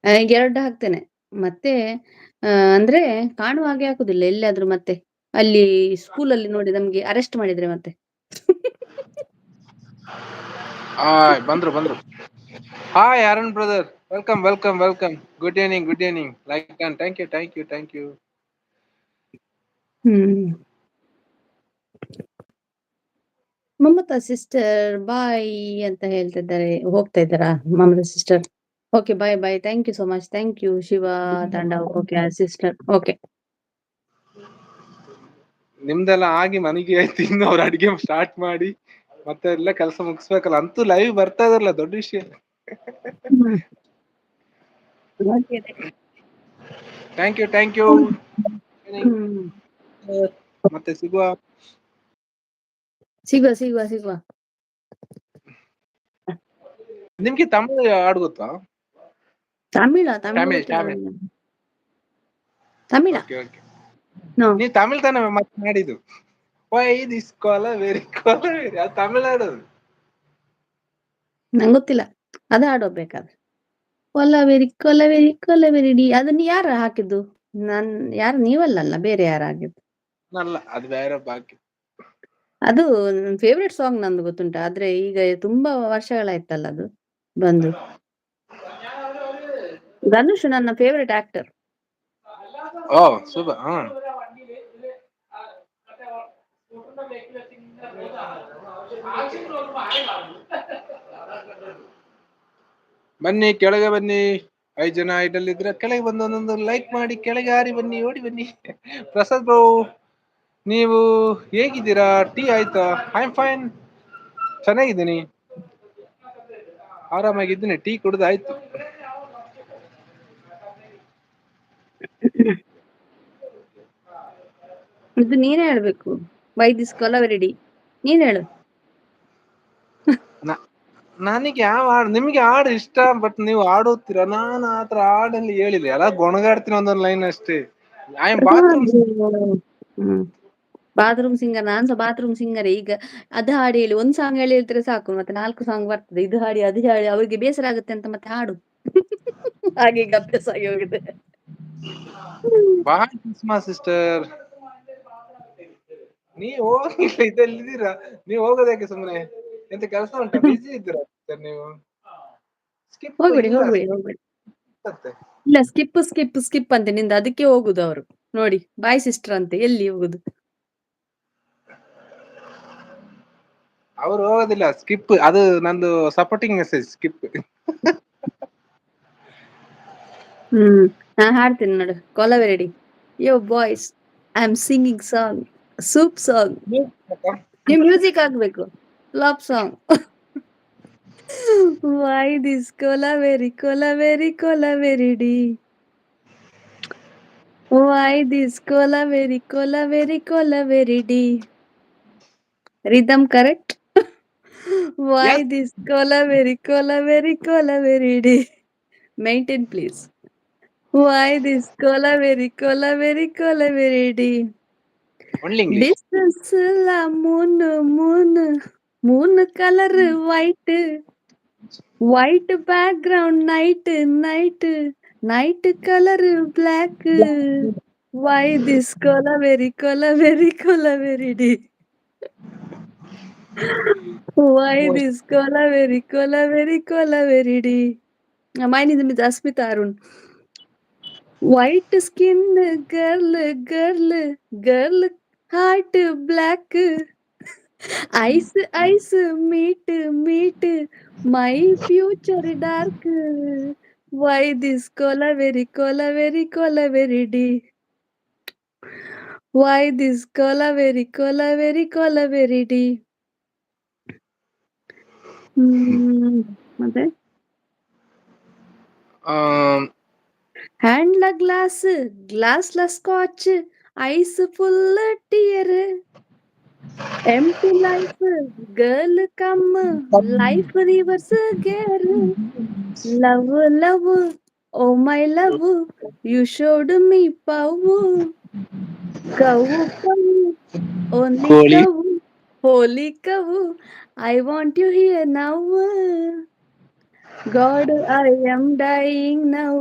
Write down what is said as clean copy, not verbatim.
2 ಹಾಕ್ತೇನೆ. ಮತ್ತೆ ಅಂದ್ರೆ ಕಾಣುವ ಹಾಗೆ ಹಾಕುದಿಲ್ಲ ಎಲ್ಲಿಯಾದ್ರೂ ಮತ್ತೆ. ಅಲ್ಲಿ ಸ್ಕೂಲಲ್ಲಿ ನೋಡಿ ನಮ್ಗೆ ಅರೆಸ್ಟ್ ಮಾಡಿದ್ರೆ ಮತ್ತೆ. ಬಂದ್ರು ಬಂದ್ರು. Hi Arun brother, welcome welcome welcome. Good evening good evening. Like and thank you thank you thank you. Hmm. Mamata sister bye ಅಂತ ಹೇಳ್ತಿದ್ದಾರೆ. ಹೋಗ್ತಾ ಇದ್ದಾರಾ Mamata sister? Okay bye bye. Thank you so much. Thank you Shiva Tandav. Okay sister. Okay. ನಿಮ್ದೆಲ್ಲ ಆಗಿ ಮನೆಗೆ ಆಯ್ತು, ಇನ್ನು ಅವ್ರು ಅಡಿಗೆ ಸ್ಟಾರ್ಟ್ ಮಾಡಿ ಮತ್ತೆ ಎಲ್ಲ ಕೆಲಸ ಮುಗಿಸ್ಬೇಕಲ್ಲ. ಅಂತೂ ಲೈವ್ ಬರ್ತಾ ಇದಾರಲ್ಲ, ದೊಡ್ಡ ವಿಷಯ. Thank you thank you. ಮತ್ತೆ ಸಿಗುವ ಸಿಗುವ ಸಿಗುವ ಸಿಗುವ. ನಿಮ್ಗೆ ತಮಿಳು ಹಾಡು ಗೊತ್ತಾ? ತಮಿಳ ತಮಿಳು ತಮಿಳ್ ಗೊತ್ತಿಲ್ಲ ತಮಿಳ್. ನನಗೆ. ತಮಿಳ ಓಕೆ ಓಕೆ. ನೋ. ನೀ ತಮಿಳ್ ತಾನೇ ಮತ್ತೆ ಮಾಡಿದ್ದು? ವೈ ದಿಸ್ ಕೊಲವೆರಿ ಕೊಲವೆರಿ, ಅದು ತಮಿಳ್ನಾಡು. ನಂಗೆ ಗೊತ್ತಿಲ್ಲ, ಅದ ಹಾಡೋಗ್ಬೇಕಾದ್ರೆ. ಕೊಲವೆರಿ ಕೊಲವೆರಿ ಕೊಲವೆರಿ ಡಿ, ಅದನ್ನ ಯಾರ ಹಾಕಿದ್ದು? ಯಾರು ನೀವಲ್ಲಲ್ಲ, ಬೇರೆ ಯಾರು ಹಾಕಿದ್ದು? ಅಲ್ಲ, ಅದು ಬೇರೆ ಬಾಕಿ. ಅದು ಫೇವ್ರೆಟ್ ಸಾಂಗ್ ನಂದು ಗೊತ್ತುಂಟ. ಆದ್ರೆ ಈಗ ತುಂಬಾ ವರ್ಷಗಳಾಯ್ತಲ್ಲ ಅದು ಬಂದು. ಧನುಷ್ ನನ್ನ ಫೇವ್ರೆಟ್ ಆಕ್ಟರ್. ಓ ಸೂಪರ್. ಬನ್ನಿ ಕೆಳಗೆ ಬನ್ನಿ. 5 ಜನ ಐಡಲ್ ಇದ್ರೆ ಕೆಳಗೆ ಬಂದು ಒಂದೊಂದು ಲೈಕ್ ಮಾಡಿ, ಕೆಳಗೆ ಹಾರಿ ಬನ್ನಿ, ಓಡಿ ಬನ್ನಿ. ಪ್ರಸಾದ್ ಬ್ರೋ, ನೀವು ಹೇಗಿದ್ದೀರಾ? ಟೀ ಆಯ್ತಾ? ಐ ಆಮ್ ಫೈನ್, ಚೆನ್ನಾಗಿದ್ದೀನಿ, ಆರಾಮಾಗಿದ್ದೀನಿ. ಟೀ ಕುಡ್ದು ಆಯ್ತು. ಇದು ನೀನೇ ಹೇಳ್ಬೇಕು. ವೈ ದಿಸ್ ಕೊಲವೆರಿ ಡಿ, ನೀನ್ ಹೇಳು. ನನಗೆ ಯಾವ ಹಾಡು, ನಿಮ್ಗೆ ಹಾಡು ಇಷ್ಟ, ಬಟ್ ನೀವು ಹಾಡುತ್ತೀರಾ. ನಾನು ಆತರ ಹಾಡಲ್ಲಿ ಹೇಳಿಲ್ಲ, ಎಲ್ಲ ಗೊಣಗಾಡ್ತೀನಿ ಒಂದೊಂದು ಲೈನ್ ಅಷ್ಟೇ. I am bathroom. Bathroom singer. ನಾನ್ಸ ಬಾತ್ರೂಮ್ ಸಿಂಗರ್. ಈಗ ಅದು ಹಾಡು ಹೇಳಿ ಒಂದ್ ಸಾಂಗ್ ಹೇಳಿ ಹೇಳ್ತಾರೆ ಸಾಕು, ಮತ್ತೆ 4 ಸಾಂಗ್ ಬರ್ತದೆ. ಇದು ಹಾಡಿ ಅದು ಹಾಡಿ ಅವ್ರಿಗೆ ಬೇಸರ ಆಗುತ್ತೆ ಅಂತ ಮತ್ತೆ ಹಾಡು. ಹಾಗೆ ಈಗ ಅಭ್ಯಾಸ ಆಗಿ ಹೋಗಿದೆ. ಬಾಯ್ ಸುಷ್ಮಾ ಸಿಸ್ಟರ್, ನೀವು ಹೋಗಿಲ್ಲ, ಇದೆಲ್ಲಿದ್ದೀರಾ ನೀವು? ಹೋಗೋದಕ್ಕೆ ಸುಮ್ಮನೆ ಎಂತ ಕೆಲಸ ಉಂಟಾ? ಬಿಜಿ ಇದ್ದೀರಾ ನೀವು? ಸ್ಕಿಪ್ ಹೋಗ್ಬೇಡಿ ಇಲ್ಲ ಹೋಗ್ಬೇಡಿ ಹೋಗ್ಬೇಡಿ. ಇಲ್ಲ, ಸ್ಕಿಪ್ ಸ್ಕಿಪ್ ಸ್ಕಿಪ್ ಅಂತೆ ನಿಂದ, ಅದಕ್ಕೆ ಹೋಗುದು ಅವರು. ನೋಡಿ ಬಾಯ್ ಸಿಸ್ಟರ್ ಅಂತೆ, ಎಲ್ಲಿ ಹೋಗುದು? ಅವ್ರು ಹೋಗೋದಿಲ್ಲ. ಸ್ಕಿಪ್ ಅದು ನಂದು ಸಪೋರ್ಟಿಂಗ್ ಮೆಸೇಜ್, ಸ್ಕಿಪ್. ನಾ ಹಾಡ್ತೀನಿ ನೋಡು, Kolaveri. Yo boys, I am singing song, soup song. ನೀವು ಮ್ಯೂಸಿಕ್ ಹಾಕ್ಬೇಕು, ಫ್ಲಾಪ್ ಸಾಂಗ್. ವೈ ದಿಸ್ ಕೊಲವೆರಿ ಕೊಲವೆರಿ ಕೊಲವೆರಿ ಡಿ, ವೈ ದಿಸ್ ಕೊಲವೆರಿ ಕೊಲವೆರಿ ಕೊಲವೆರಿ ಡಿ. Rhythm correct? ವೈ ದಿಸ್ ಕೊಲವೆರಿ ಕೊಲವೆರಿ ಕೊಲವೆರಿ ಡಿ. Maintain please. Why this ಕೊಲವೆರಿ ಕೊಲವೆರಿ ಕೊಲವೆರಿ ಡಿ. Only English. ಡಿಸ್ಟೆನ್ಸ್ ಇಲ್ಲ, moon colour white, white background night, night colour black. Why this ಕೊಲವೆರಿ ಕೊಲವೆರಿ ಕೊಲವೆರಿ ಡಿ. ವೈ ದಿಸ್ ಕೊಲವೆರಿ ಕೊಲವೆರಿ ಕೊಲವೆರಿ D. My name is Asmita Arun. White skin girl, heart black, ice, meat, my future dark. Why this kolaveri D? Why this kolaveri D? ಮತ್ತೆ ಹ್ಯಾಂಡ್ಲ ಗ್ಲಾಸ್ಲ scotch, eyes full tear, empty life girl come, life reverse gear. Love oh my love, you showed me bow, cow cow only cow, holy cow, I want you here now. God, I am dying now.